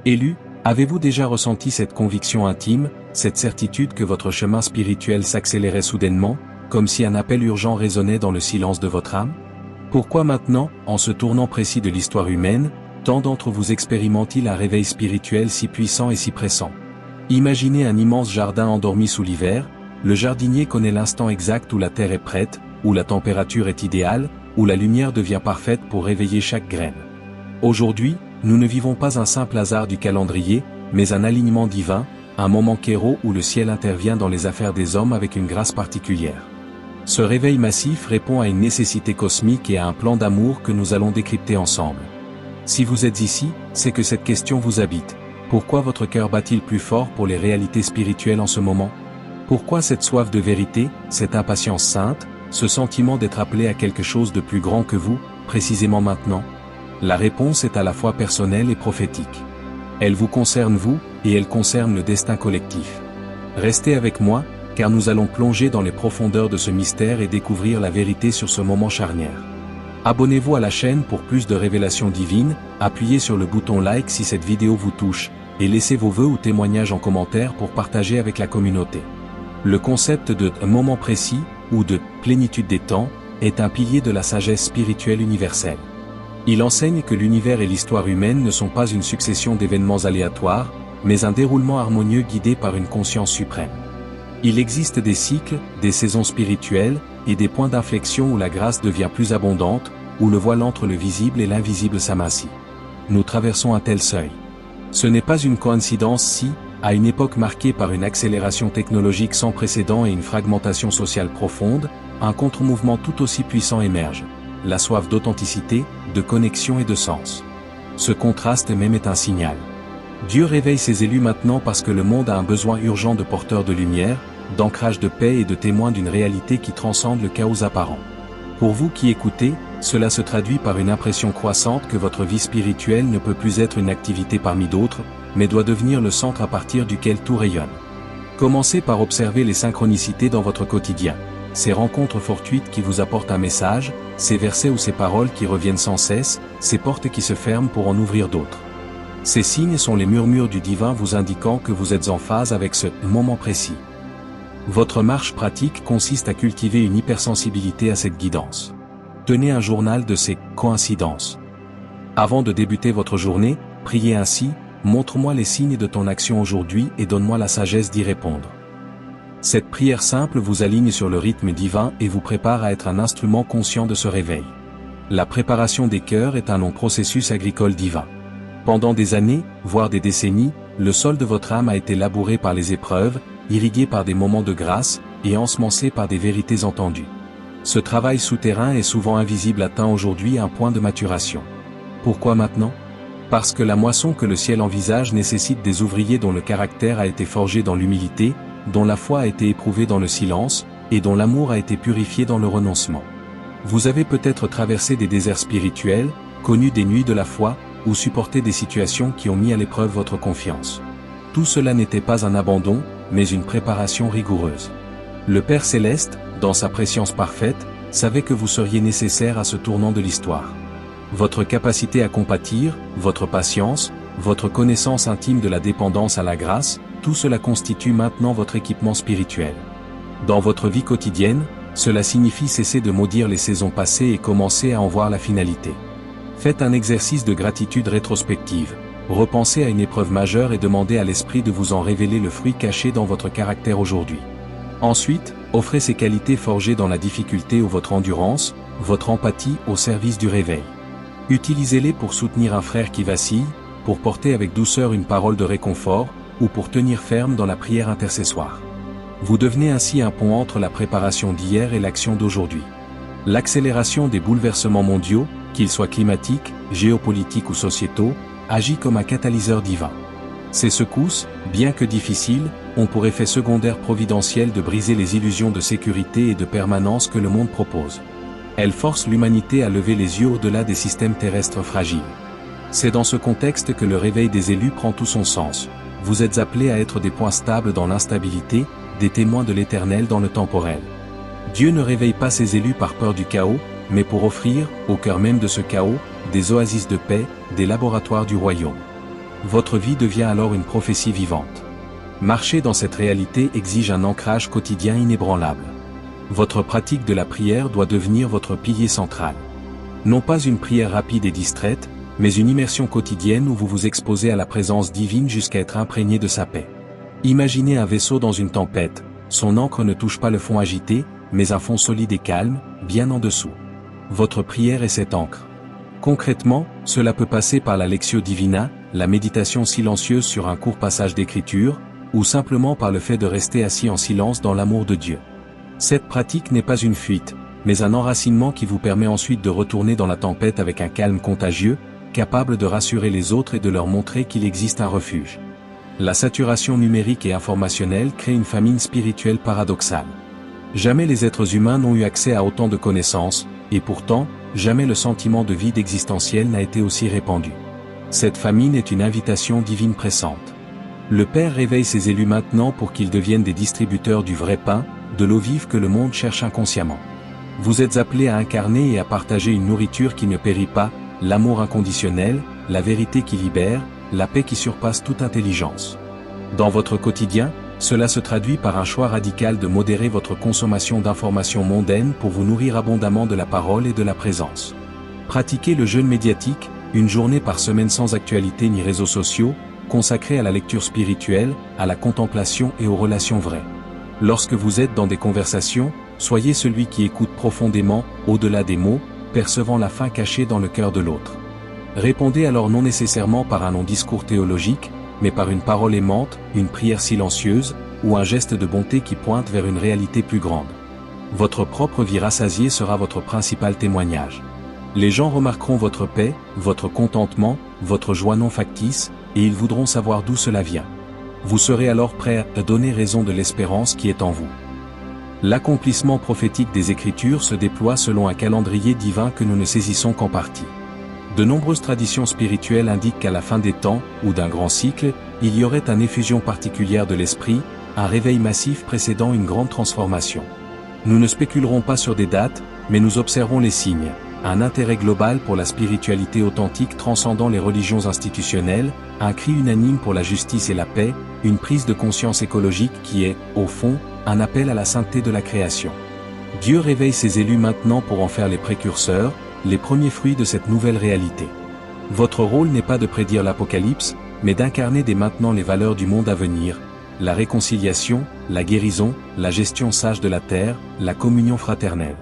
Élus, avez-vous déjà ressenti cette conviction intime, cette certitude que votre chemin spirituel s'accélérait soudainement, comme si un appel urgent résonnait dans le silence de votre âme? Pourquoi maintenant, en ce tournant précis de l'histoire humaine, tant d'entre vous expérimentent-ils un réveil spirituel si puissant et si pressant? Imaginez un immense jardin endormi sous l'hiver, le jardinier connaît l'instant exact où la terre est prête, où la température est idéale, où la lumière devient parfaite pour réveiller chaque graine. Aujourd'hui, nous ne vivons pas un simple hasard du calendrier, mais un alignement divin, un moment kéro où le ciel intervient dans les affaires des hommes avec une grâce particulière. Ce réveil massif répond à une nécessité cosmique et à un plan d'amour que nous allons décrypter ensemble. Si vous êtes ici, c'est que cette question vous habite. Pourquoi votre cœur bat-il plus fort pour les réalités spirituelles en ce moment? Pourquoi cette soif de vérité, cette impatience sainte, ce sentiment d'être appelé à quelque chose de plus grand que vous, précisément maintenant? La réponse est à la fois personnelle et prophétique. Elle vous concerne vous, et elle concerne le destin collectif. Restez avec moi, car nous allons plonger dans les profondeurs de ce mystère et découvrir la vérité sur ce moment charnière. Abonnez-vous à la chaîne pour plus de révélations divines, appuyez sur le bouton like si cette vidéo vous touche, et laissez vos vœux ou témoignages en commentaire pour partager avec la communauté. Le concept de « moment précis » ou de « plénitude des temps » est un pilier de la sagesse spirituelle universelle. Il enseigne que l'univers et l'histoire humaine ne sont pas une succession d'événements aléatoires, mais un déroulement harmonieux guidé par une conscience suprême. Il existe des cycles, des saisons spirituelles, et des points d'inflexion où la grâce devient plus abondante, où le voile entre le visible et l'invisible s'amincit. Nous traversons un tel seuil. Ce n'est pas une coïncidence si, à une époque marquée par une accélération technologique sans précédent et une fragmentation sociale profonde, un contre-mouvement tout aussi puissant émerge. La soif d'authenticité, de connexion et de sens. Ce contraste même est un signal. Dieu réveille ses élus maintenant parce que le monde a un besoin urgent de porteurs de lumière, d'ancrage de paix et de témoins d'une réalité qui transcende le chaos apparent. Pour vous qui écoutez, cela se traduit par une impression croissante que votre vie spirituelle ne peut plus être une activité parmi d'autres, mais doit devenir le centre à partir duquel tout rayonne. Commencez par observer les synchronicités dans votre quotidien. Ces rencontres fortuites qui vous apportent un message, ces versets ou ces paroles qui reviennent sans cesse, ces portes qui se ferment pour en ouvrir d'autres. Ces signes sont les murmures du divin vous indiquant que vous êtes en phase avec ce moment précis. Votre marche pratique consiste à cultiver une hypersensibilité à cette guidance. Tenez un journal de ces coïncidences. Avant de débuter votre journée, priez ainsi: montre-moi les signes de ton action aujourd'hui et donne-moi la sagesse d'y répondre. Cette prière simple vous aligne sur le rythme divin et vous prépare à être un instrument conscient de ce réveil. La préparation des cœurs est un long processus agricole divin. Pendant des années, voire des décennies, le sol de votre âme a été labouré par les épreuves, irrigué par des moments de grâce, et ensemencé par des vérités entendues. Ce travail souterrain et souvent invisible atteint aujourd'hui un point de maturation. Pourquoi maintenant? Parce que la moisson que le ciel envisage nécessite des ouvriers dont le caractère a été forgé dans l'humilité, dont la foi a été éprouvée dans le silence, et dont l'amour a été purifié dans le renoncement. Vous avez peut-être traversé des déserts spirituels, connu des nuits de la foi, ou supporté des situations qui ont mis à l'épreuve votre confiance. Tout cela n'était pas un abandon, mais une préparation rigoureuse. Le Père Céleste, dans sa préscience parfaite, savait que vous seriez nécessaire à ce tournant de l'histoire. Votre capacité à compatir, votre patience, votre connaissance intime de la dépendance à la grâce, tout cela constitue maintenant votre équipement spirituel. Dans votre vie quotidienne, cela signifie cesser de maudire les saisons passées et commencer à en voir la finalité. Faites un exercice de gratitude rétrospective. Repensez à une épreuve majeure et demandez à l'esprit de vous en révéler le fruit caché dans votre caractère aujourd'hui. Ensuite, offrez ces qualités forgées dans la difficulté ou votre endurance, votre empathie au service du réveil. Utilisez-les pour soutenir un frère qui vacille, pour porter avec douceur une parole de réconfort, ou pour tenir ferme dans la prière intercessoire. Vous devenez ainsi un pont entre la préparation d'hier et l'action d'aujourd'hui. L'accélération des bouleversements mondiaux, qu'ils soient climatiques, géopolitiques ou sociétaux, agit comme un catalyseur divin. Ces secousses, bien que difficiles, ont pour effet secondaire providentiel de briser les illusions de sécurité et de permanence que le monde propose. Elles forcent l'humanité à lever les yeux au-delà des systèmes terrestres fragiles. C'est dans ce contexte que le réveil des élus prend tout son sens. Vous êtes appelés à être des points stables dans l'instabilité, des témoins de l'Éternel dans le temporel. Dieu ne réveille pas ses élus par peur du chaos, mais pour offrir, au cœur même de ce chaos, des oasis de paix, des laboratoires du royaume. Votre vie devient alors une prophétie vivante. Marcher dans cette réalité exige un ancrage quotidien inébranlable. Votre pratique de la prière doit devenir votre pilier central. Non pas une prière rapide et distraite, mais une immersion quotidienne où vous vous exposez à la présence divine jusqu'à être imprégné de sa paix. Imaginez un vaisseau dans une tempête, son ancre ne touche pas le fond agité, mais un fond solide et calme, bien en dessous. Votre prière est cette ancre. Concrètement, cela peut passer par la Lectio Divina, la méditation silencieuse sur un court passage d'écriture, ou simplement par le fait de rester assis en silence dans l'amour de Dieu. Cette pratique n'est pas une fuite, mais un enracinement qui vous permet ensuite de retourner dans la tempête avec un calme contagieux, capable de rassurer les autres et de leur montrer qu'il existe un refuge. La saturation numérique et informationnelle crée une famine spirituelle paradoxale. Jamais les êtres humains n'ont eu accès à autant de connaissances, et pourtant, jamais le sentiment de vide existentiel n'a été aussi répandu. Cette famine est une invitation divine pressante. Le Père réveille ses élus maintenant pour qu'ils deviennent des distributeurs du vrai pain, de l'eau vive que le monde cherche inconsciemment. Vous êtes appelés à incarner et à partager une nourriture qui ne périt pas, l'amour inconditionnel, la vérité qui libère, la paix qui surpasse toute intelligence. Dans votre quotidien, cela se traduit par un choix radical de modérer votre consommation d'informations mondaines pour vous nourrir abondamment de la parole et de la présence. Pratiquez le jeûne médiatique, une journée par semaine sans actualité ni réseaux sociaux, consacrée à la lecture spirituelle, à la contemplation et aux relations vraies. Lorsque vous êtes dans des conversations, soyez celui qui écoute profondément, au-delà des mots, percevant la faim cachée dans le cœur de l'autre. Répondez alors non nécessairement par un long discours théologique, mais par une parole aimante, une prière silencieuse, ou un geste de bonté qui pointe vers une réalité plus grande. Votre propre vie rassasiée sera votre principal témoignage. Les gens remarqueront votre paix, votre contentement, votre joie non factice, et ils voudront savoir d'où cela vient. Vous serez alors prêt à donner raison de l'espérance qui est en vous. L'accomplissement prophétique des Écritures se déploie selon un calendrier divin que nous ne saisissons qu'en partie. De nombreuses traditions spirituelles indiquent qu'à la fin des temps, ou d'un grand cycle, il y aurait une effusion particulière de l'esprit, un réveil massif précédant une grande transformation. Nous ne spéculerons pas sur des dates, mais nous observons les signes, un intérêt global pour la spiritualité authentique transcendant les religions institutionnelles, un cri unanime pour la justice et la paix, une prise de conscience écologique qui est, au fond, un appel à la sainteté de la création. Dieu réveille ses élus maintenant pour en faire les précurseurs, les premiers fruits de cette nouvelle réalité. Votre rôle n'est pas de prédire l'apocalypse, mais d'incarner dès maintenant les valeurs du monde à venir, la réconciliation, la guérison, la gestion sage de la terre, la communion fraternelle.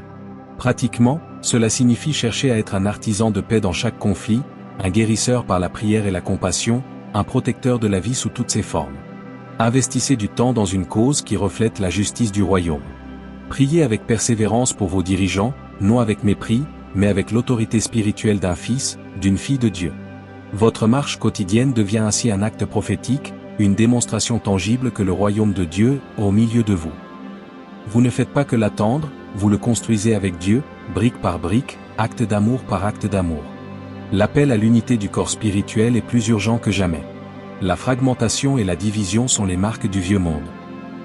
Pratiquement, cela signifie chercher à être un artisan de paix dans chaque conflit, un guérisseur par la prière et la compassion, un protecteur de la vie sous toutes ses formes. Investissez du temps dans une cause qui reflète la justice du royaume. Priez avec persévérance pour vos dirigeants, non avec mépris, mais avec l'autorité spirituelle d'un fils, d'une fille de Dieu. Votre marche quotidienne devient ainsi un acte prophétique, une démonstration tangible que le royaume de Dieu est au milieu de vous. Vous ne faites pas que l'attendre, vous le construisez avec Dieu, brique par brique, acte d'amour par acte d'amour. L'appel à l'unité du corps spirituel est plus urgent que jamais. La fragmentation et la division sont les marques du vieux monde.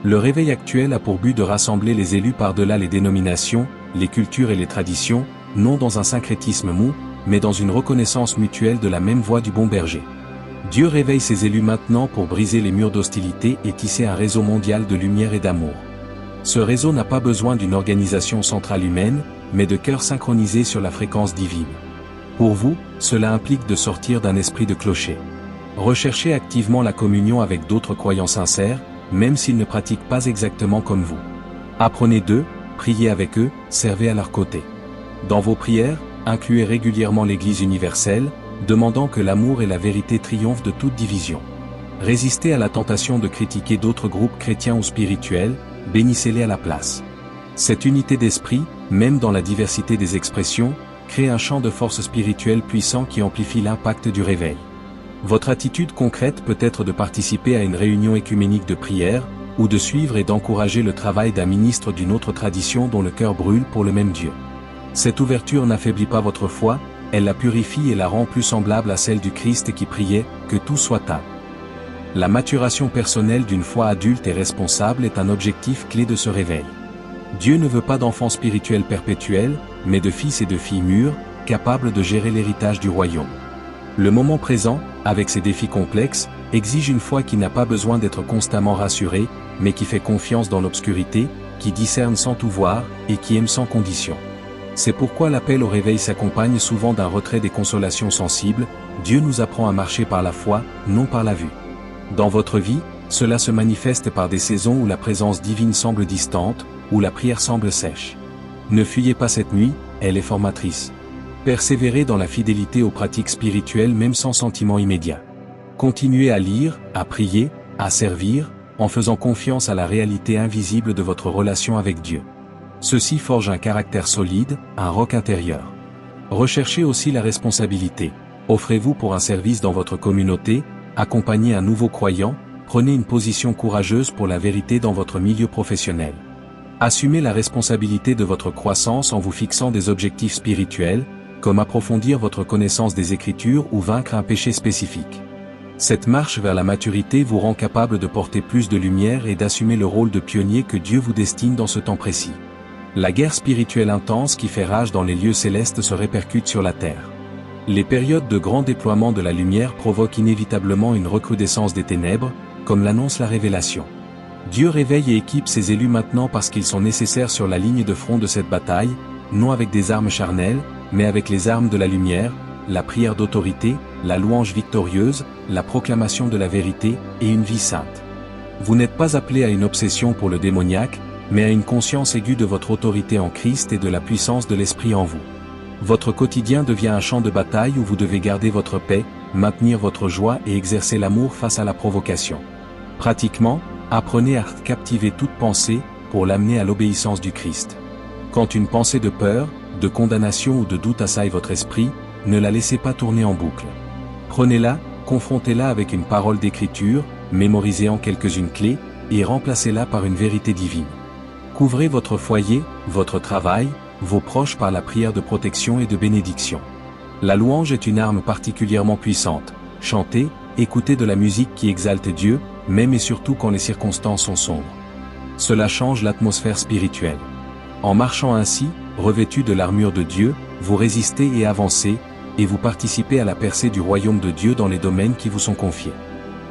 Le réveil actuel a pour but de rassembler les élus par-delà les dénominations, les cultures et les traditions, non dans un syncrétisme mou, mais dans une reconnaissance mutuelle de la même voix du bon berger. Dieu réveille ses élus maintenant pour briser les murs d'hostilité et tisser un réseau mondial de lumière et d'amour. Ce réseau n'a pas besoin d'une organisation centrale humaine, mais de cœurs synchronisés sur la fréquence divine. Pour vous, cela implique de sortir d'un esprit de clocher. Recherchez activement la communion avec d'autres croyants sincères, même s'ils ne pratiquent pas exactement comme vous. Apprenez d'eux, priez avec eux, servez à leur côté. Dans vos prières, incluez régulièrement l'Église universelle, demandant que l'amour et la vérité triomphent de toute division. Résistez à la tentation de critiquer d'autres groupes chrétiens ou spirituels, bénissez-les à la place. Cette unité d'esprit, même dans la diversité des expressions, crée un champ de force spirituelle puissant qui amplifie l'impact du réveil. Votre attitude concrète peut être de participer à une réunion écuménique de prière, ou de suivre et d'encourager le travail d'un ministre d'une autre tradition dont le cœur brûle pour le même Dieu. Cette ouverture n'affaiblit pas votre foi, elle la purifie et la rend plus semblable à celle du Christ qui priait « que tout soit un ». La maturation personnelle d'une foi adulte et responsable est un objectif clé de ce réveil. Dieu ne veut pas d'enfants spirituels perpétuels, mais de fils et de filles mûrs, capables de gérer l'héritage du royaume. Le moment présent, avec ses défis complexes, exige une foi qui n'a pas besoin d'être constamment rassurée, mais qui fait confiance dans l'obscurité, qui discerne sans tout voir, et qui aime sans condition. C'est pourquoi l'appel au réveil s'accompagne souvent d'un retrait des consolations sensibles. Dieu nous apprend à marcher par la foi, non par la vue. Dans votre vie, cela se manifeste par des saisons où la présence divine semble distante, où la prière semble sèche. Ne fuyez pas cette nuit, elle est formatrice. Persévérez dans la fidélité aux pratiques spirituelles même sans sentiment immédiat. Continuez à lire, à prier, à servir, en faisant confiance à la réalité invisible de votre relation avec Dieu. Ceci forge un caractère solide, un roc intérieur. Recherchez aussi la responsabilité. Offrez-vous pour un service dans votre communauté, accompagnez un nouveau croyant, prenez une position courageuse pour la vérité dans votre milieu professionnel. Assumez la responsabilité de votre croissance en vous fixant des objectifs spirituels, comme approfondir votre connaissance des Écritures ou vaincre un péché spécifique. Cette marche vers la maturité vous rend capable de porter plus de lumière et d'assumer le rôle de pionnier que Dieu vous destine dans ce temps précis. La guerre spirituelle intense qui fait rage dans les lieux célestes se répercute sur la terre. Les périodes de grand déploiement de la lumière provoquent inévitablement une recrudescence des ténèbres, comme l'annonce la Révélation. Dieu réveille et équipe ses élus maintenant parce qu'ils sont nécessaires sur la ligne de front de cette bataille, non avec des armes charnelles, mais avec les armes de la lumière, la prière d'autorité, la louange victorieuse, la proclamation de la vérité, et une vie sainte. Vous n'êtes pas appelé à une obsession pour le démoniaque, mais à une conscience aiguë de votre autorité en Christ et de la puissance de l'Esprit en vous. Votre quotidien devient un champ de bataille où vous devez garder votre paix, maintenir votre joie et exercer l'amour face à la provocation. Pratiquement, apprenez à captiver toute pensée, pour l'amener à l'obéissance du Christ. Quand une pensée de peur, de condamnation ou de doute assaille votre esprit, ne la laissez pas tourner en boucle. Prenez-la, confrontez-la avec une parole d'écriture, mémorisez-en quelques-unes clés, et remplacez-la par une vérité divine. Couvrez votre foyer, votre travail, vos proches par la prière de protection et de bénédiction. La louange est une arme particulièrement puissante. Chantez, écoutez de la musique qui exalte Dieu, même et surtout quand les circonstances sont sombres. Cela change l'atmosphère spirituelle. En marchant ainsi, revêtus de l'armure de Dieu, vous résistez et avancez, et vous participez à la percée du royaume de Dieu dans les domaines qui vous sont confiés.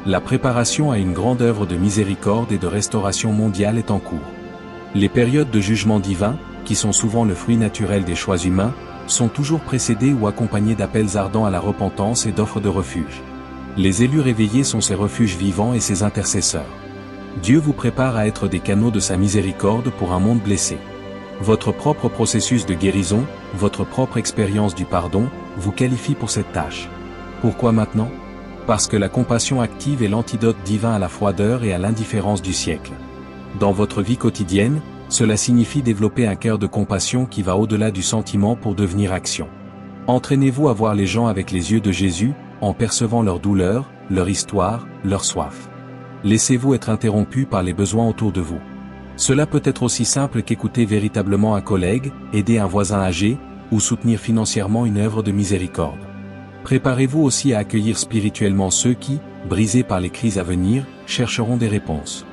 La préparation à une grande œuvre de miséricorde et de restauration mondiale est en cours. Les périodes de jugement divin, qui sont souvent le fruit naturel des choix humains, sont toujours précédées ou accompagnées d'appels ardents à la repentance et d'offres de refuge. Les élus réveillés sont ses refuges vivants et ses intercesseurs. Dieu vous prépare à être des canaux de sa miséricorde pour un monde blessé. Votre propre processus de guérison, votre propre expérience du pardon, vous qualifie pour cette tâche. Pourquoi maintenant ? Parce que la compassion active est l'antidote divin à la froideur et à l'indifférence du siècle. Dans votre vie quotidienne, cela signifie développer un cœur de compassion qui va au-delà du sentiment pour devenir action. Entraînez-vous à voir les gens avec les yeux de Jésus, en percevant leur douleur, leur histoire, leur soif. Laissez-vous être interrompu par les besoins autour de vous. Cela peut être aussi simple qu'écouter véritablement un collègue, aider un voisin âgé, ou soutenir financièrement une œuvre de miséricorde. Préparez-vous aussi à accueillir spirituellement ceux qui, brisés par les crises à venir, chercheront des réponses.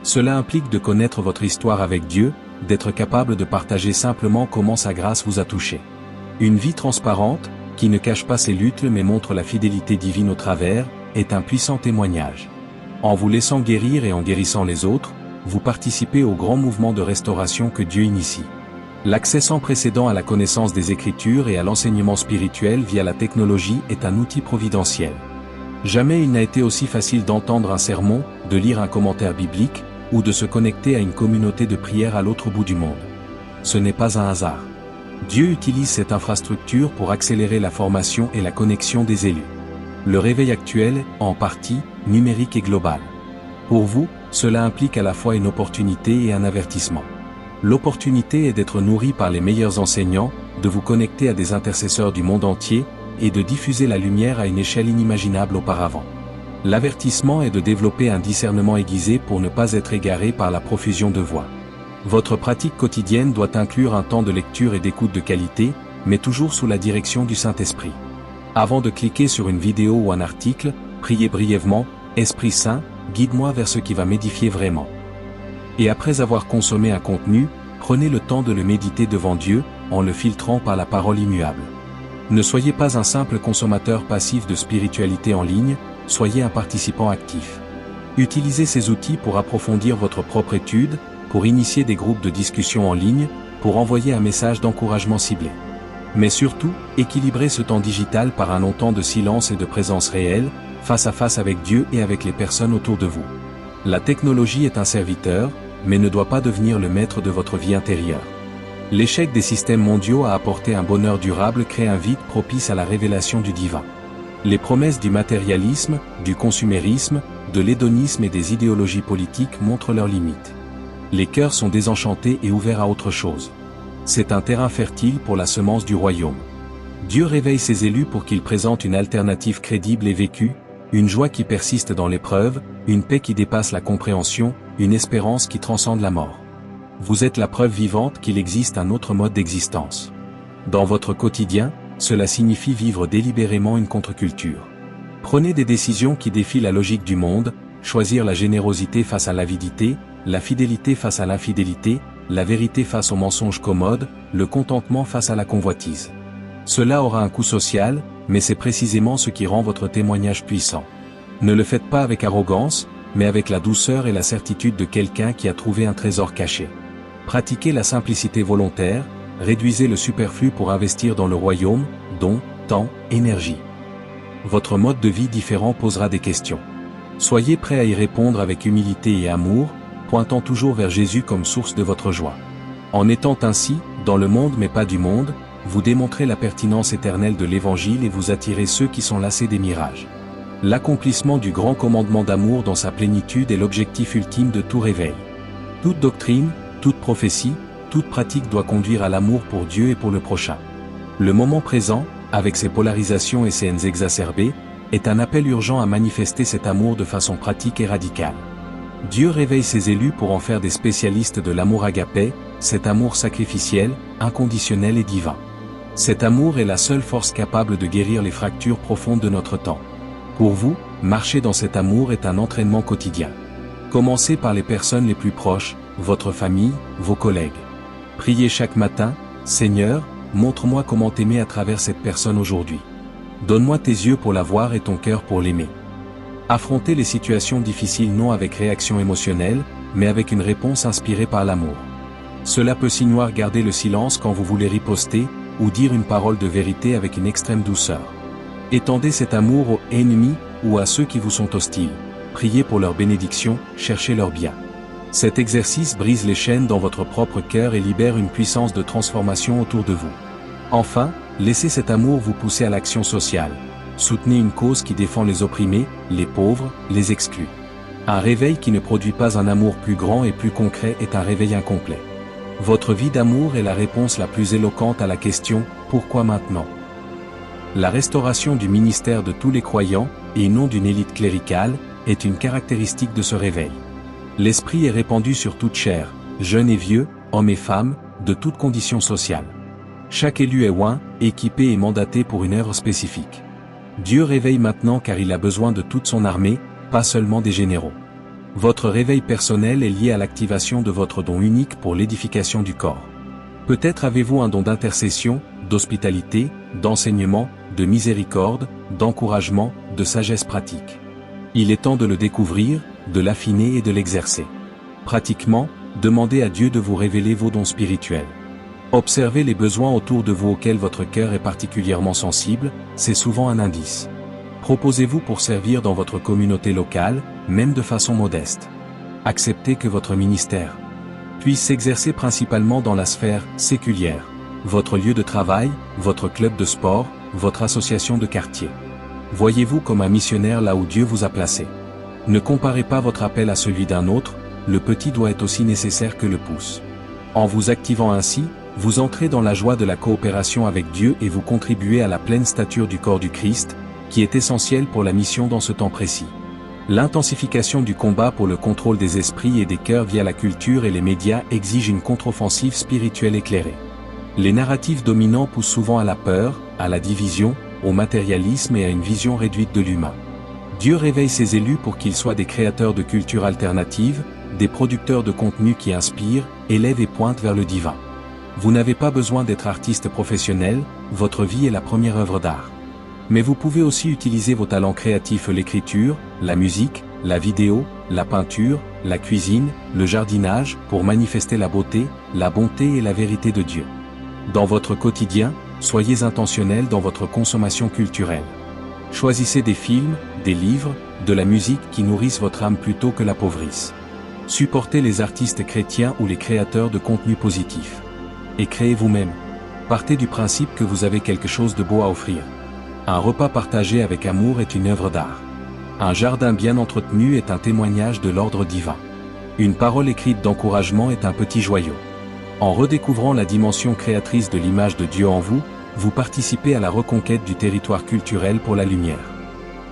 Cela implique de connaître votre histoire avec Dieu, d'être capable de partager simplement comment sa grâce vous a touché. Une vie transparente, qui ne cache pas ses luttes mais montre la fidélité divine au travers, est un puissant témoignage. En vous laissant guérir et en guérissant les autres, vous participez au grand mouvement de restauration que Dieu initie. L'accès sans précédent à la connaissance des Écritures et à l'enseignement spirituel via la technologie est un outil providentiel. Jamais il n'a été aussi facile d'entendre un sermon, de lire un commentaire biblique, ou de se connecter à une communauté de prière à l'autre bout du monde. Ce n'est pas un hasard. Dieu utilise cette infrastructure pour accélérer la formation et la connexion des élus. Le réveil actuel est, en partie, numérique et global. Pour vous, cela implique à la fois une opportunité et un avertissement. L'opportunité est d'être nourri par les meilleurs enseignants, de vous connecter à des intercesseurs du monde entier, et de diffuser la lumière à une échelle inimaginable auparavant. L'avertissement est de développer un discernement aiguisé pour ne pas être égaré par la profusion de voix. Votre pratique quotidienne doit inclure un temps de lecture et d'écoute de qualité, mais toujours sous la direction du Saint-Esprit. Avant de cliquer sur une vidéo ou un article, priez brièvement, « Esprit Saint, guide-moi vers ce qui va m'édifier vraiment ». Et après avoir consommé un contenu, prenez le temps de le méditer devant Dieu, en le filtrant par la parole immuable. Ne soyez pas un simple consommateur passif de spiritualité en ligne, soyez un participant actif. Utilisez ces outils pour approfondir votre propre étude, pour initier des groupes de discussion en ligne, pour envoyer un message d'encouragement ciblé. Mais surtout, équilibrez ce temps digital par un long temps de silence et de présence réelle, face à face avec Dieu et avec les personnes autour de vous. La technologie est un serviteur, mais ne doit pas devenir le maître de votre vie intérieure. L'échec des systèmes mondiaux à apporter un bonheur durable crée un vide propice à la révélation du divin. Les promesses du matérialisme, du consumérisme, de l'hédonisme et des idéologies politiques montrent leurs limites. Les cœurs sont désenchantés et ouverts à autre chose. C'est un terrain fertile pour la semence du royaume. Dieu réveille ses élus pour qu'ils présentent une alternative crédible et vécue, une joie qui persiste dans l'épreuve, une paix qui dépasse la compréhension, une espérance qui transcende la mort. Vous êtes la preuve vivante qu'il existe un autre mode d'existence. Dans votre quotidien, cela signifie vivre délibérément une contre-culture. Prenez des décisions qui défient la logique du monde, choisir la générosité face à l'avidité, la fidélité face à l'infidélité, la vérité face au mensonge commode, le contentement face à la convoitise. Cela aura un coût social, mais c'est précisément ce qui rend votre témoignage puissant. Ne le faites pas avec arrogance, mais avec la douceur et la certitude de quelqu'un qui a trouvé un trésor caché. Pratiquez la simplicité volontaire, réduisez le superflu pour investir dans le royaume, dont, temps, énergie. Votre mode de vie différent posera des questions. Soyez prêt à y répondre avec humilité et amour, pointant toujours vers Jésus comme source de votre joie. En étant ainsi, dans le monde mais pas du monde, vous démontrez la pertinence éternelle de l'Évangile et vous attirez ceux qui sont lassés des mirages. L'accomplissement du grand commandement d'amour dans sa plénitude est l'objectif ultime de tout réveil. Toute doctrine, toute prophétie, toute pratique doit conduire à l'amour pour Dieu et pour le prochain. Le moment présent, avec ses polarisations et ses haines exacerbées, est un appel urgent à manifester cet amour de façon pratique et radicale. Dieu réveille ses élus pour en faire des spécialistes de l'amour agapé, cet amour sacrificiel, inconditionnel et divin. Cet amour est la seule force capable de guérir les fractures profondes de notre temps. Pour vous, marcher dans cet amour est un entraînement quotidien. Commencez par les personnes les plus proches, votre famille, vos collègues. Priez chaque matin, Seigneur, montre-moi comment t'aimer à travers cette personne aujourd'hui. Donne-moi tes yeux pour la voir et ton cœur pour l'aimer. Affrontez les situations difficiles non avec réaction émotionnelle, mais avec une réponse inspirée par l'amour. Cela peut signifier garder le silence quand vous voulez riposter, ou dire une parole de vérité avec une extrême douceur. Étendez cet amour aux ennemis, ou à ceux qui vous sont hostiles. Priez pour leur bénédiction, cherchez leur bien. Cet exercice brise les chaînes dans votre propre cœur et libère une puissance de transformation autour de vous. Enfin, laissez cet amour vous pousser à l'action sociale. Soutenez une cause qui défend les opprimés, les pauvres, les exclus. Un réveil qui ne produit pas un amour plus grand et plus concret est un réveil incomplet. Votre vie d'amour est la réponse la plus éloquente à la question « Pourquoi maintenant ?» La restauration du ministère de tous les croyants, et non d'une élite cléricale, est une caractéristique de ce réveil. L'esprit est répandu sur toute chair, jeunes et vieux, hommes et femmes, de toutes conditions sociales. Chaque élu est oint, équipé et mandaté pour une œuvre spécifique. Dieu réveille maintenant car il a besoin de toute son armée, pas seulement des généraux. Votre réveil personnel est lié à l'activation de votre don unique pour l'édification du corps. Peut-être avez-vous un don d'intercession, d'hospitalité, d'enseignement, de miséricorde, d'encouragement, de sagesse pratique. Il est temps de le découvrir, de l'affiner et de l'exercer. Pratiquement, demandez à Dieu de vous révéler vos dons spirituels. Observez les besoins autour de vous auxquels votre cœur est particulièrement sensible, c'est souvent un indice. Proposez-vous pour servir dans votre communauté locale, même de façon modeste. Acceptez que votre ministère puisse s'exercer principalement dans la sphère séculière, votre lieu de travail, votre club de sport, votre association de quartier. Voyez-vous comme un missionnaire là où Dieu vous a placé. Ne comparez pas votre appel à celui d'un autre, le petit doit être aussi nécessaire que le pouce. En vous activant ainsi, vous entrez dans la joie de la coopération avec Dieu et vous contribuez à la pleine stature du corps du Christ, qui est essentiel pour la mission dans ce temps précis. L'intensification du combat pour le contrôle des esprits et des cœurs via la culture et les médias exige une contre-offensive spirituelle éclairée. Les narratifs dominants poussent souvent à la peur, à la division, au matérialisme et à une vision réduite de l'humain. Dieu réveille ses élus pour qu'ils soient des créateurs de culture alternative, des producteurs de contenu qui inspirent, élèvent et pointent vers le divin. Vous n'avez pas besoin d'être artiste professionnel, votre vie est la première œuvre d'art. Mais vous pouvez aussi utiliser vos talents créatifs, l'écriture, la musique, la vidéo, la peinture, la cuisine, le jardinage, pour manifester la beauté, la bonté et la vérité de Dieu. Dans votre quotidien, soyez intentionnel dans votre consommation culturelle. Choisissez des films, des livres, de la musique qui nourrissent votre âme plutôt que l'appauvrissent. Supportez les artistes chrétiens ou les créateurs de contenu positif. Et créez vous-même. Partez du principe que vous avez quelque chose de beau à offrir. Un repas partagé avec amour est une œuvre d'art. Un jardin bien entretenu est un témoignage de l'ordre divin. Une parole écrite d'encouragement est un petit joyau. En redécouvrant la dimension créatrice de l'image de Dieu en vous, vous participez à la reconquête du territoire culturel pour la lumière.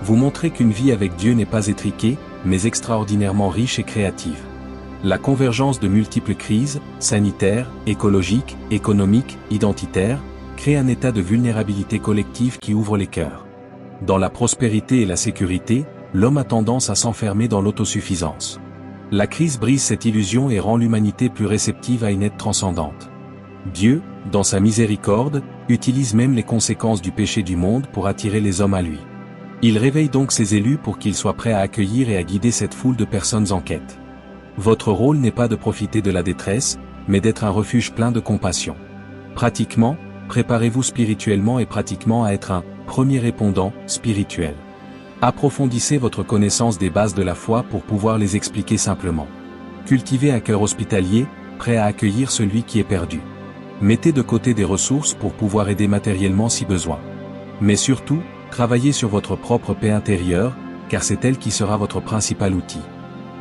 Vous montrez qu'une vie avec Dieu n'est pas étriquée, mais extraordinairement riche et créative. La convergence de multiples crises, sanitaires, écologiques, économiques, identitaires, crée un état de vulnérabilité collective qui ouvre les cœurs. Dans la prospérité et la sécurité, l'homme a tendance à s'enfermer dans l'autosuffisance. La crise brise cette illusion et rend l'humanité plus réceptive à une aide transcendante. Dieu, dans sa miséricorde, utilise même les conséquences du péché du monde pour attirer les hommes à lui. Il réveille donc ses élus pour qu'ils soient prêts à accueillir et à guider cette foule de personnes en quête. Votre rôle n'est pas de profiter de la détresse, mais d'être un refuge plein de compassion. Pratiquement, préparez-vous spirituellement et pratiquement à être un premier répondant spirituel. Approfondissez votre connaissance des bases de la foi pour pouvoir les expliquer simplement. Cultivez un cœur hospitalier, prêt à accueillir celui qui est perdu. Mettez de côté des ressources pour pouvoir aider matériellement si besoin. Mais surtout, travaillez sur votre propre paix intérieure, car c'est elle qui sera votre principal outil.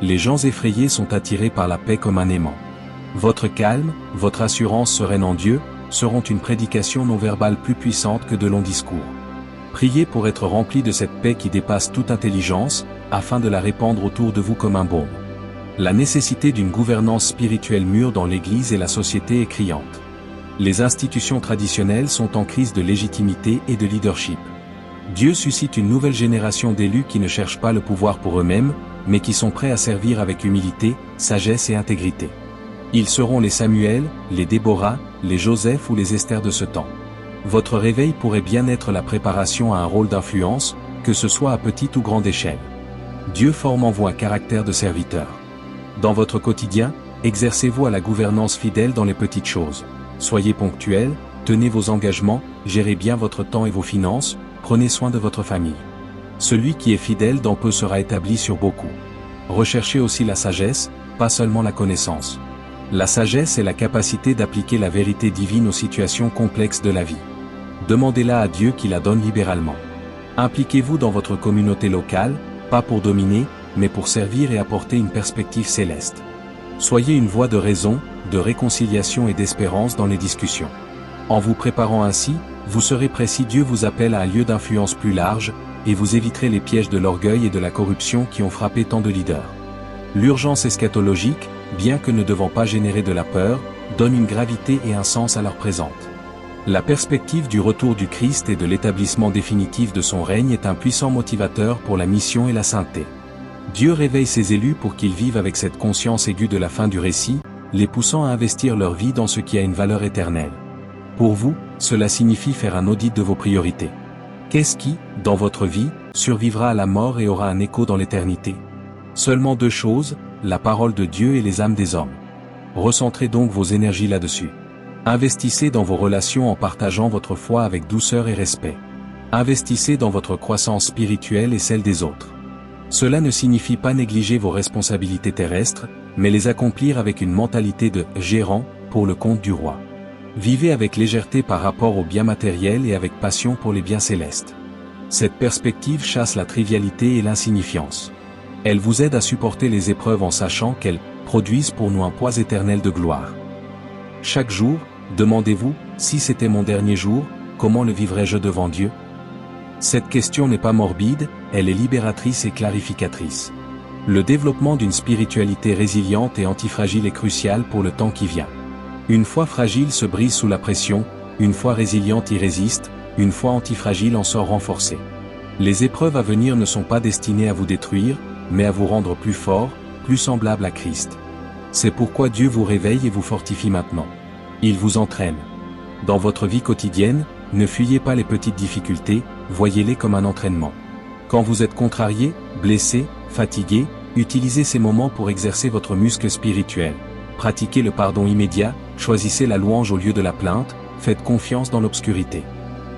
Les gens effrayés sont attirés par la paix comme un aimant. Votre calme, votre assurance sereine en Dieu, seront une prédication non verbale plus puissante que de longs discours. Priez pour être rempli de cette paix qui dépasse toute intelligence, afin de la répandre autour de vous comme un baume. La nécessité d'une gouvernance spirituelle mûre dans l'Église et la société est criante. Les institutions traditionnelles sont en crise de légitimité et de leadership. Dieu suscite une nouvelle génération d'élus qui ne cherchent pas le pouvoir pour eux-mêmes, mais qui sont prêts à servir avec humilité, sagesse et intégrité. Ils seront les Samuel, les Déborah, les Joseph ou les Esther de ce temps. Votre réveil pourrait bien être la préparation à un rôle d'influence, que ce soit à petite ou grande échelle. Dieu forme en vous un caractère de serviteur. Dans votre quotidien, exercez-vous à la gouvernance fidèle dans les petites choses. Soyez ponctuel, tenez vos engagements, gérez bien votre temps et vos finances, prenez soin de votre famille. Celui qui est fidèle dans peu sera établi sur beaucoup. Recherchez aussi la sagesse, pas seulement la connaissance. La sagesse est la capacité d'appliquer la vérité divine aux situations complexes de la vie. Demandez-la à Dieu qui la donne libéralement. Impliquez-vous dans votre communauté locale, pas pour dominer, mais pour servir et apporter une perspective céleste. Soyez une voix de raison, de réconciliation et d'espérance dans les discussions. En vous préparant ainsi, vous serez prêt si Dieu vous appelle à un lieu d'influence plus large, et vous éviterez les pièges de l'orgueil et de la corruption qui ont frappé tant de leaders. L'urgence eschatologique, bien que ne devant pas générer de la peur, donne une gravité et un sens à leur présente. La perspective du retour du Christ et de l'établissement définitif de son règne est un puissant motivateur pour la mission et la sainteté. Dieu réveille ses élus pour qu'ils vivent avec cette conscience aiguë de la fin du récit, les poussant à investir leur vie dans ce qui a une valeur éternelle. Pour vous, cela signifie faire un audit de vos priorités. Qu'est-ce qui, dans votre vie, survivra à la mort et aura un écho dans l'éternité? Seulement deux choses, la parole de Dieu et les âmes des hommes. Recentrez donc vos énergies là-dessus. Investissez dans vos relations en partageant votre foi avec douceur et respect. Investissez dans votre croissance spirituelle et celle des autres. Cela ne signifie pas négliger vos responsabilités terrestres, mais les accomplir avec une mentalité de « gérant » pour le compte du roi. Vivez avec légèreté par rapport aux biens matériels et avec passion pour les biens célestes. Cette perspective chasse la trivialité et l'insignifiance. Elle vous aide à supporter les épreuves en sachant qu'elles produisent pour nous un poids éternel de gloire. Chaque jour, demandez-vous, si c'était mon dernier jour, comment le vivrais-je devant Dieu? Cette question n'est pas morbide, elle est libératrice et clarificatrice. Le développement d'une spiritualité résiliente et antifragile est crucial pour le temps qui vient. Une foi fragile se brise sous la pression, une foi résiliente y résiste, une foi antifragile en sort renforcée. Les épreuves à venir ne sont pas destinées à vous détruire, mais à vous rendre plus fort, plus semblable à Christ. C'est pourquoi Dieu vous réveille et vous fortifie maintenant. Il vous entraîne. Dans votre vie quotidienne, ne fuyez pas les petites difficultés, voyez-les comme un entraînement. Quand vous êtes contrarié, blessé, fatigué, utilisez ces moments pour exercer votre muscle spirituel. Pratiquez le pardon immédiat, choisissez la louange au lieu de la plainte, faites confiance dans l'obscurité.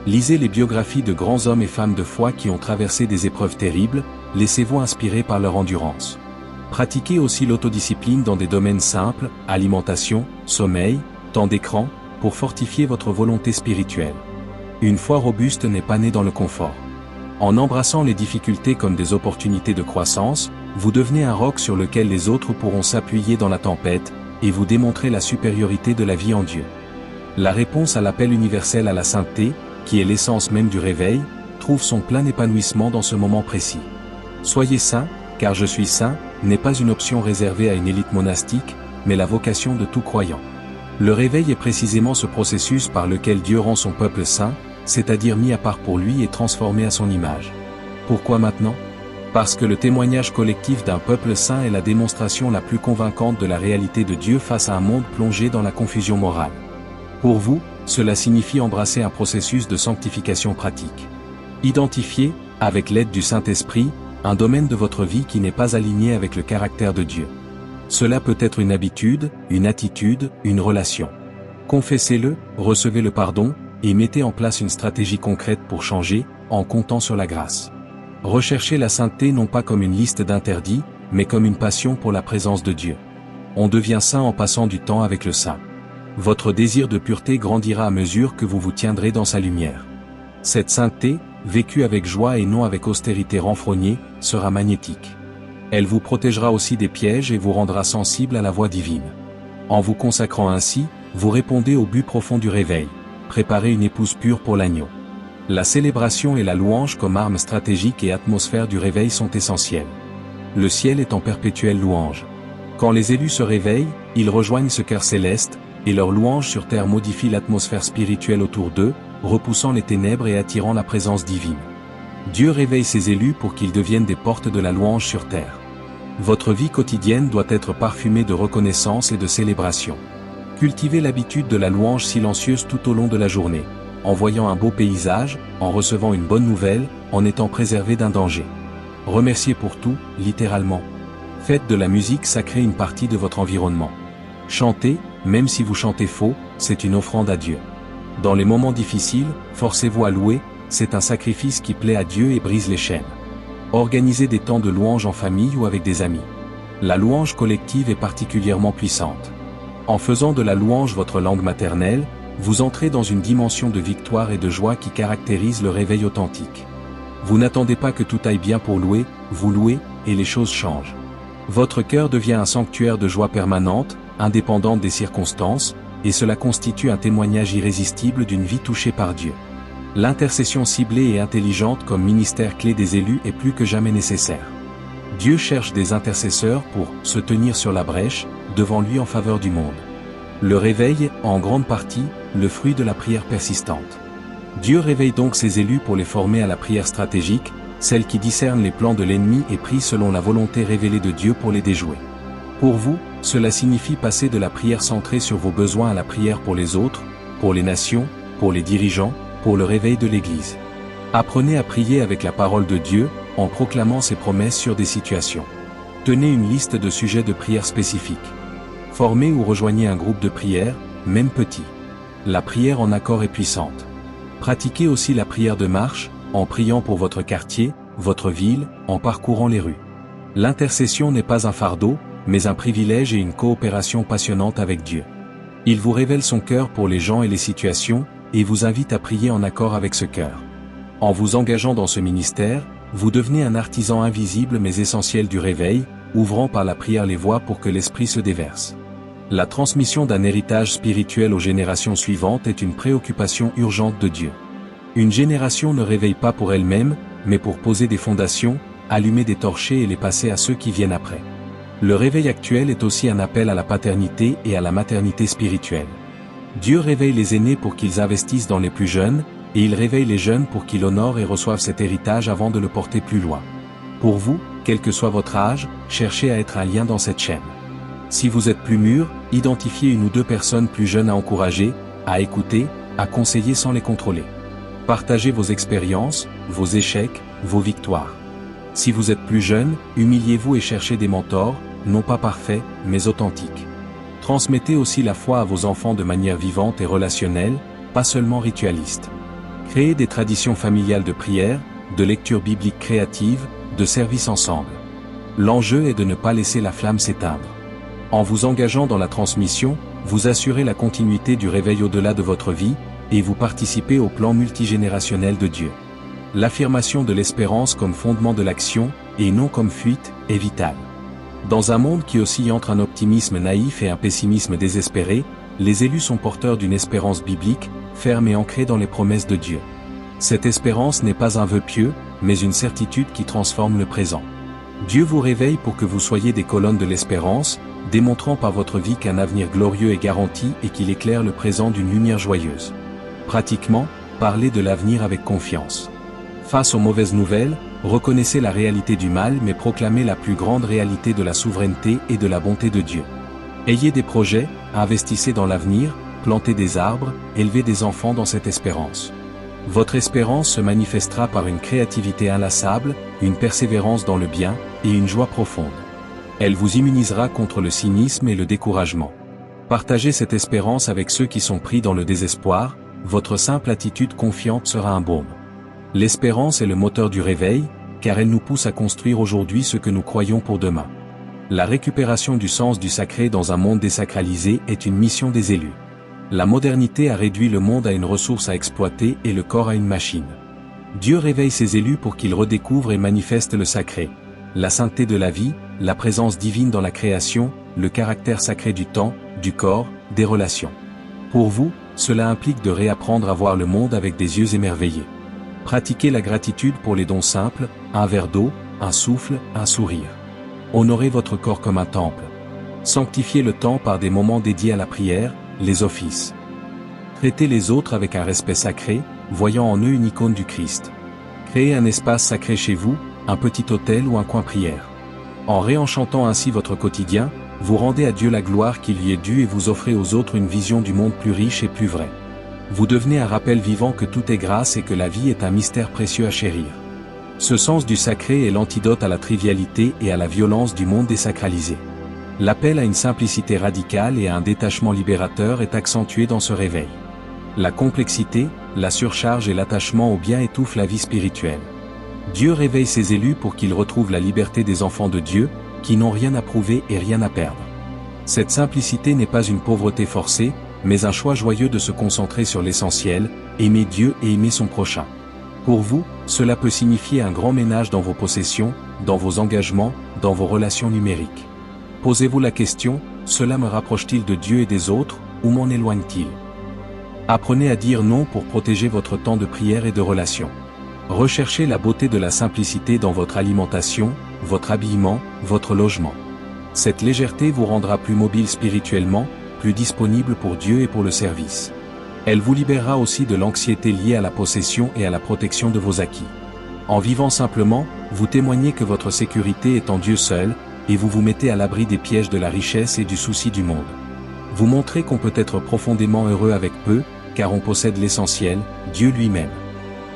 Lisez les biographies de grands hommes et femmes de foi qui ont traversé des épreuves terribles, laissez-vous inspirer par leur endurance. Pratiquez aussi l'autodiscipline dans des domaines simples, alimentation, sommeil, temps d'écran, pour fortifier votre volonté spirituelle. Une foi robuste n'est pas née dans le confort. En embrassant les difficultés comme des opportunités de croissance, vous devenez un roc sur lequel les autres pourront s'appuyer dans la tempête, et vous démontrez la supériorité de la vie en Dieu. La réponse à l'appel universel à la sainteté, qui est l'essence même du réveil, trouve son plein épanouissement dans ce moment précis. Soyez saints, car je suis saint, n'est pas une option réservée à une élite monastique, mais la vocation de tout croyant. Le réveil est précisément ce processus par lequel Dieu rend son peuple saint, c'est-à-dire mis à part pour lui et transformé à son image. Pourquoi maintenant ? Parce que le témoignage collectif d'un peuple saint est la démonstration la plus convaincante de la réalité de Dieu face à un monde plongé dans la confusion morale. Pour vous, cela signifie embrasser un processus de sanctification pratique. Identifiez, avec l'aide du Saint-Esprit, un domaine de votre vie qui n'est pas aligné avec le caractère de Dieu. Cela peut être une habitude, une attitude, une relation. Confessez-le, recevez le pardon, et mettez en place une stratégie concrète pour changer, en comptant sur la grâce. Recherchez la sainteté non pas comme une liste d'interdits, mais comme une passion pour la présence de Dieu. On devient saint en passant du temps avec le Saint. Votre désir de pureté grandira à mesure que vous vous tiendrez dans sa lumière. Cette sainteté, vécue avec joie et non avec austérité renfrognée, sera magnétique. Elle vous protégera aussi des pièges et vous rendra sensible à la voix divine. En vous consacrant ainsi, vous répondez au but profond du réveil. Préparer une épouse pure pour l'agneau. La célébration et la louange comme armes stratégiques et atmosphère du réveil sont essentielles. Le ciel est en perpétuelle louange. Quand les élus se réveillent, ils rejoignent ce cœur céleste, et leur louange sur terre modifie l'atmosphère spirituelle autour d'eux, repoussant les ténèbres et attirant la présence divine. Dieu réveille ses élus pour qu'ils deviennent des portes de la louange sur terre. Votre vie quotidienne doit être parfumée de reconnaissance et de célébration. Cultivez l'habitude de la louange silencieuse tout au long de la journée, en voyant un beau paysage, en recevant une bonne nouvelle, en étant préservé d'un danger. Remerciez pour tout, littéralement. Faites de la musique sacrée une partie de votre environnement. Chantez, même si vous chantez faux, c'est une offrande à Dieu. Dans les moments difficiles, forcez-vous à louer, c'est un sacrifice qui plaît à Dieu et brise les chaînes. Organisez des temps de louange en famille ou avec des amis. La louange collective est particulièrement puissante. En faisant de la louange votre langue maternelle, vous entrez dans une dimension de victoire et de joie qui caractérise le réveil authentique. Vous n'attendez pas que tout aille bien pour louer, vous louez, et les choses changent. Votre cœur devient un sanctuaire de joie permanente, indépendante des circonstances, et cela constitue un témoignage irrésistible d'une vie touchée par Dieu. L'intercession ciblée et intelligente comme ministère clé des élus est plus que jamais nécessaire. Dieu cherche des intercesseurs pour se tenir sur la brèche, devant lui en faveur du monde. Le réveil est, en grande partie, le fruit de la prière persistante. Dieu réveille donc ses élus pour les former à la prière stratégique, celle qui discerne les plans de l'ennemi et prie selon la volonté révélée de Dieu pour les déjouer. Pour vous, cela signifie passer de la prière centrée sur vos besoins à la prière pour les autres, pour les nations, pour les dirigeants, pour le réveil de l'Église. Apprenez à prier avec la parole de Dieu, en proclamant ses promesses sur des situations. Tenez une liste de sujets de prière spécifiques. Formez ou rejoignez un groupe de prière, même petit. La prière en accord est puissante. Pratiquez aussi la prière de marche, en priant pour votre quartier, votre ville, en parcourant les rues. L'intercession n'est pas un fardeau, mais un privilège et une coopération passionnante avec Dieu. Il vous révèle son cœur pour les gens et les situations, et vous invite à prier en accord avec ce cœur. En vous engageant dans ce ministère, vous devenez un artisan invisible mais essentiel du réveil, ouvrant par la prière les voies pour que l'Esprit se déverse. La transmission d'un héritage spirituel aux générations suivantes est une préoccupation urgente de Dieu. Une génération ne réveille pas pour elle-même, mais pour poser des fondations, allumer des torchers et les passer à ceux qui viennent après. Le réveil actuel est aussi un appel à la paternité et à la maternité spirituelle. Dieu réveille les aînés pour qu'ils investissent dans les plus jeunes, et il réveille les jeunes pour qu'ils honorent et reçoivent cet héritage avant de le porter plus loin. Pour vous, quel que soit votre âge, cherchez à être un lien dans cette chaîne. Si vous êtes plus mûr, identifiez une ou deux personnes plus jeunes à encourager, à écouter, à conseiller sans les contrôler. Partagez vos expériences, vos échecs, vos victoires. Si vous êtes plus jeune, humiliez-vous et cherchez des mentors, non pas parfaits, mais authentiques. Transmettez aussi la foi à vos enfants de manière vivante et relationnelle, pas seulement ritualiste. Créez des traditions familiales de prière, de lecture biblique créative, de service ensemble. L'enjeu est de ne pas laisser la flamme s'éteindre. En vous engageant dans la transmission, vous assurez la continuité du réveil au-delà de votre vie, et vous participez au plan multigénérationnel de Dieu. L'affirmation de l'espérance comme fondement de l'action, et non comme fuite, est vitale. Dans un monde qui oscille entre un optimisme naïf et un pessimisme désespéré, les élus sont porteurs d'une espérance biblique, ferme et ancrée dans les promesses de Dieu. Cette espérance n'est pas un vœu pieux, mais une certitude qui transforme le présent. Dieu vous réveille pour que vous soyez des colonnes de l'espérance, démontrant par votre vie qu'un avenir glorieux est garanti et qu'il éclaire le présent d'une lumière joyeuse. Pratiquement, parlez de l'avenir avec confiance. Face aux mauvaises nouvelles, reconnaissez la réalité du mal mais proclamez la plus grande réalité de la souveraineté et de la bonté de Dieu. Ayez des projets, investissez dans l'avenir, plantez des arbres, élevez des enfants dans cette espérance. Votre espérance se manifestera par une créativité inlassable, une persévérance dans le bien, et une joie profonde. Elle vous immunisera contre le cynisme et le découragement. Partagez cette espérance avec ceux qui sont pris dans le désespoir, votre simple attitude confiante sera un baume. L'espérance est le moteur du réveil, car elle nous pousse à construire aujourd'hui ce que nous croyons pour demain. La récupération du sens du sacré dans un monde désacralisé est une mission des élus. La modernité a réduit le monde à une ressource à exploiter et le corps à une machine. Dieu réveille ses élus pour qu'ils redécouvrent et manifestent le sacré, la sainteté de la vie, la présence divine dans la création, le caractère sacré du temps, du corps, des relations. Pour vous, cela implique de réapprendre à voir le monde avec des yeux émerveillés. Pratiquez la gratitude pour les dons simples, un verre d'eau, un souffle, un sourire. Honorez votre corps comme un temple. Sanctifiez le temps par des moments dédiés à la prière, les offices. Traitez les autres avec un respect sacré, voyant en eux une icône du Christ. Créez un espace sacré chez vous, un petit autel ou un coin prière. En réenchantant ainsi votre quotidien, vous rendez à Dieu la gloire qui lui est due et vous offrez aux autres une vision du monde plus riche et plus vraie. Vous devenez un rappel vivant que tout est grâce et que la vie est un mystère précieux à chérir. Ce sens du sacré est l'antidote à la trivialité et à la violence du monde désacralisé. L'appel à une simplicité radicale et à un détachement libérateur est accentué dans ce réveil. La complexité, la surcharge et l'attachement au bien étouffent la vie spirituelle. Dieu réveille ses élus pour qu'ils retrouvent la liberté des enfants de Dieu, qui n'ont rien à prouver et rien à perdre. Cette simplicité n'est pas une pauvreté forcée, mais un choix joyeux de se concentrer sur l'essentiel, aimer Dieu et aimer son prochain. Pour vous, cela peut signifier un grand ménage dans vos possessions, dans vos engagements, dans vos relations numériques. Posez-vous la question, cela me rapproche-t-il de Dieu et des autres, ou m'en éloigne-t-il? Apprenez à dire non pour protéger votre temps de prière et de relation. Recherchez la beauté de la simplicité dans votre alimentation, votre habillement, votre logement. Cette légèreté vous rendra plus mobile spirituellement, plus disponible pour Dieu et pour le service. Elle vous libérera aussi de l'anxiété liée à la possession et à la protection de vos acquis. En vivant simplement, vous témoignez que votre sécurité est en Dieu seul, et vous vous mettez à l'abri des pièges de la richesse et du souci du monde. Vous montrez qu'on peut être profondément heureux avec peu, car on possède l'essentiel, Dieu lui-même.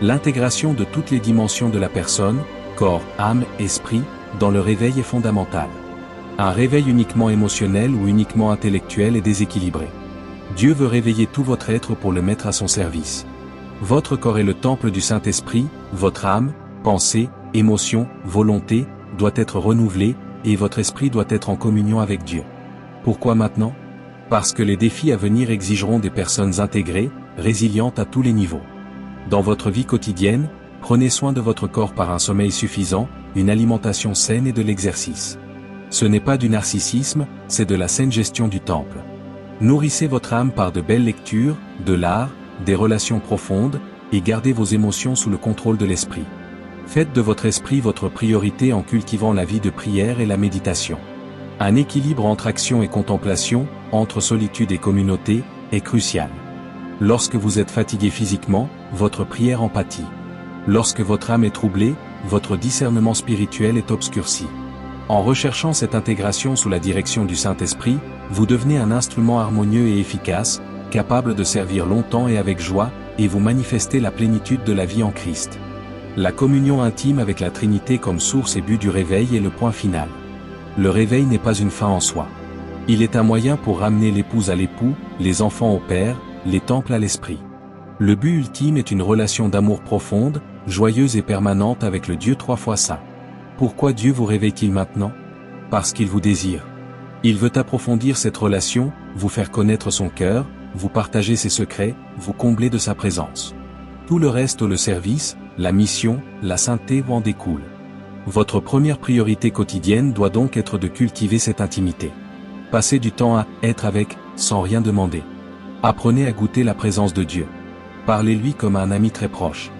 L'intégration de toutes les dimensions de la personne, corps, âme, esprit, dans le réveil est fondamentale. Un réveil uniquement émotionnel ou uniquement intellectuel est déséquilibré. Dieu veut réveiller tout votre être pour le mettre à son service. Votre corps est le temple du Saint-Esprit, votre âme, pensée, émotion, volonté, doit être renouvelée, et votre esprit doit être en communion avec Dieu. Pourquoi maintenant? Parce que les défis à venir exigeront des personnes intégrées, résilientes à tous les niveaux. Dans votre vie quotidienne, prenez soin de votre corps par un sommeil suffisant, une alimentation saine et de l'exercice. Ce n'est pas du narcissisme, c'est de la saine gestion du temple. Nourrissez votre âme par de belles lectures, de l'art, des relations profondes, et gardez vos émotions sous le contrôle de l'esprit. Faites de votre esprit votre priorité en cultivant la vie de prière et la méditation. Un équilibre entre action et contemplation, entre solitude et communauté, est crucial. Lorsque vous êtes fatigué physiquement, votre prière en pâtit. Lorsque votre âme est troublée, votre discernement spirituel est obscurci. En recherchant cette intégration sous la direction du Saint-Esprit, vous devenez un instrument harmonieux et efficace, capable de servir longtemps et avec joie, et vous manifestez la plénitude de la vie en Christ. La communion intime avec la Trinité comme source et but du réveil est le point final. Le réveil n'est pas une fin en soi. Il est un moyen pour ramener l'épouse à l'époux, les enfants au Père, les temples à l'Esprit. Le but ultime est une relation d'amour profonde, joyeuse et permanente avec le Dieu trois fois saint. Pourquoi Dieu vous réveille-t-il maintenant? Parce qu'il vous désire. Il veut approfondir cette relation, vous faire connaître son cœur, vous partager ses secrets, vous combler de sa présence. Tout le reste, le service, la mission, la sainteté en découle. Votre première priorité quotidienne doit donc être de cultiver cette intimité. Passez du temps à être avec, sans rien demander. Apprenez à goûter la présence de Dieu. Parlez-lui comme à un ami très proche.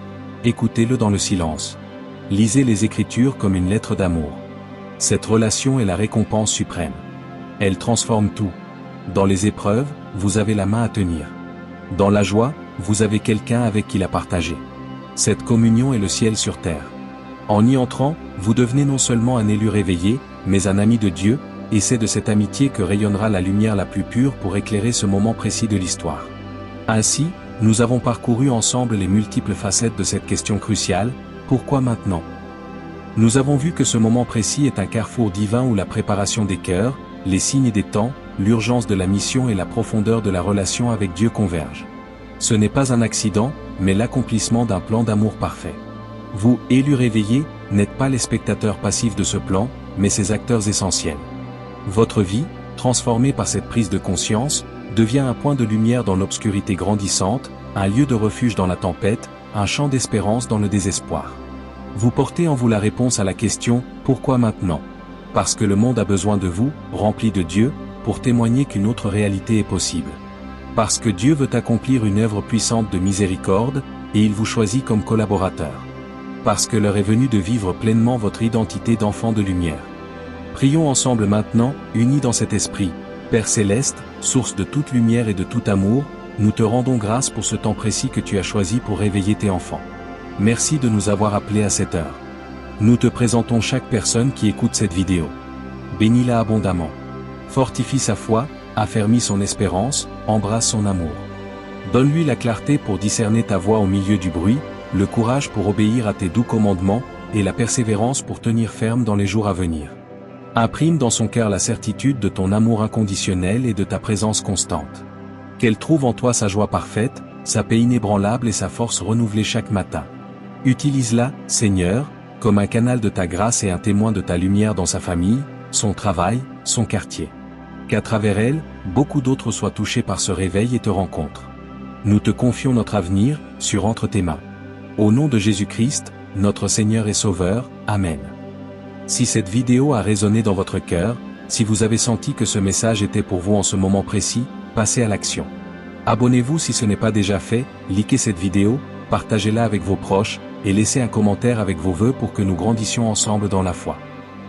Écoutez-le dans le silence. Lisez les Écritures comme une lettre d'amour. Cette relation est la récompense suprême. Elle transforme tout. Dans les épreuves, vous avez la main à tenir. Dans la joie, vous avez quelqu'un avec qui la partager. Cette communion est le ciel sur terre. En y entrant, vous devenez non seulement un élu réveillé, mais un ami de Dieu, et c'est de cette amitié que rayonnera la lumière la plus pure pour éclairer ce moment précis de l'histoire. Ainsi, nous avons parcouru ensemble les multiples facettes de cette question cruciale, pourquoi maintenant? Nous avons vu que ce moment précis est un carrefour divin où la préparation des cœurs, les signes des temps, l'urgence de la mission et la profondeur de la relation avec Dieu convergent. Ce n'est pas un accident, mais l'accomplissement d'un plan d'amour parfait. Vous, élus réveillés, n'êtes pas les spectateurs passifs de ce plan, mais ses acteurs essentiels. Votre vie, transformée par cette prise de conscience, devient un point de lumière dans l'obscurité grandissante, un lieu de refuge dans la tempête, un champ d'espérance dans le désespoir. Vous portez en vous la réponse à la question « Pourquoi maintenant ?» Parce que le monde a besoin de vous, rempli de Dieu, pour témoigner qu'une autre réalité est possible. Parce que Dieu veut accomplir une œuvre puissante de miséricorde, et il vous choisit comme collaborateur. Parce que l'heure est venue de vivre pleinement votre identité d'enfant de lumière. Prions ensemble maintenant, unis dans cet esprit. Père Céleste, source de toute lumière et de tout amour, nous te rendons grâce pour ce temps précis que tu as choisi pour réveiller tes enfants. Merci de nous avoir appelés à cette heure. Nous te présentons chaque personne qui écoute cette vidéo. Bénis-la abondamment. Fortifie sa foi, affermis son espérance, embrasse son amour. Donne-lui la clarté pour discerner ta voix au milieu du bruit, le courage pour obéir à tes doux commandements, et la persévérance pour tenir ferme dans les jours à venir. Imprime dans son cœur la certitude de ton amour inconditionnel et de ta présence constante. Qu'elle trouve en toi sa joie parfaite, sa paix inébranlable et sa force renouvelée chaque matin. Utilise-la, Seigneur, comme un canal de ta grâce et un témoin de ta lumière dans sa famille, son travail, son quartier. Qu'à travers elle, beaucoup d'autres soient touchés par ce réveil et te rencontrent. Nous te confions notre avenir, entre tes mains. Au nom de Jésus-Christ, notre Seigneur et Sauveur, Amen. Si cette vidéo a résonné dans votre cœur, si vous avez senti que ce message était pour vous en ce moment précis, passez à l'action. Abonnez-vous si ce n'est pas déjà fait, likez cette vidéo, partagez-la avec vos proches, et laissez un commentaire avec vos vœux pour que nous grandissions ensemble dans la foi.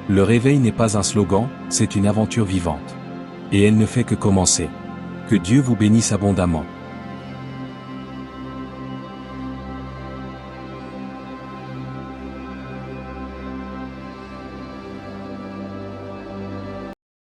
Le réveil n'est pas un slogan, c'est une aventure vivante. Et elle ne fait que commencer. Que Dieu vous bénisse abondamment.